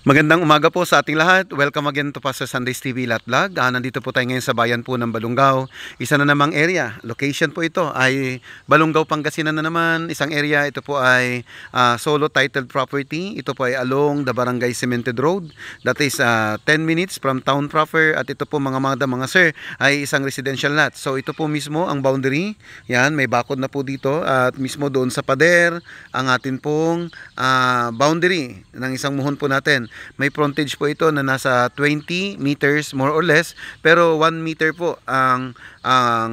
Magandang umaga po sa ating lahat. Welcome again to Pastor Sundays TV Lat Vlog. Nandito po tayo ngayon sa bayan po ng Balungaw. Isa na namang area. Location po ito ay Balungaw, Pangasinan na naman. Isang area. Ito po ay solo titled property. Ito po ay along the Barangay Cemented Road. That is 10 minutes from town proper. At ito po mga sir ay isang residential lot. So ito po mismo ang boundary. Yan, may bakod na po dito. At mismo doon sa pader ang atin pong boundary ng isang muhon po natin. May frontage po ito na nasa 20 meters more or less, pero 1 meter po ang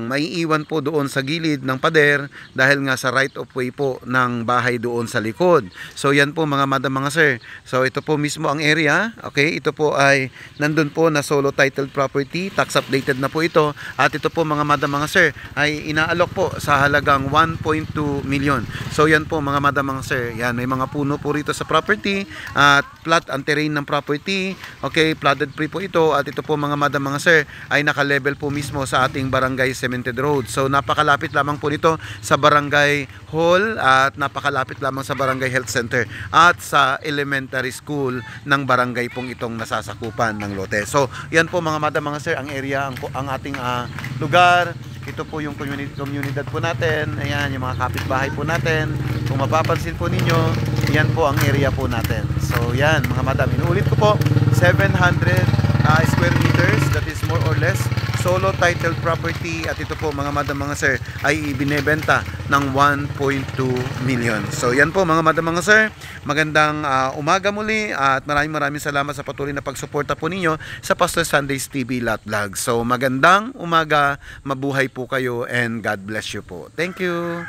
maiiwan po doon sa gilid ng pader dahil nga sa right of way po ng bahay doon sa likod. So yan po mga sir. So ito po mismo ang area. Okay, ito po ay nandun po na solo titled property, tax updated na po ito, at ito po mga sir ay inaalok po sa halagang 1.2 million. So yan po mga sir. Yan, may mga puno po rito sa property at flat ang terrain ng property. Okay, flooded free po ito, at ito po mga sir ay naka-level po mismo sa ating Barangay Cemented Road. So napakalapit lamang po nito sa Barangay Hall at napakalapit lamang sa Barangay Health Center at sa elementary school ng barangay pong itong nasasakupan ng lote. So yan po mga sir ang area, ang ating lugar. Ito po yung komunidad po natin. Ayan, yung mga kapitbahay po natin. Kung mapapansin po ninyo, yan po ang area po natin. So yan mga madam, inuulit ko po, 700 square meters, that is more or less solo titled property, at ito po mga sir ay ibinebenta ng 1.2 million. So yan po mga sir, magandang umaga muli, at maraming salamat sa patuloy na pagsuporta po ninyo sa Pastor Sundays TV Lat Vlog. So magandang umaga, mabuhay po kayo, and God bless you po. Thank you.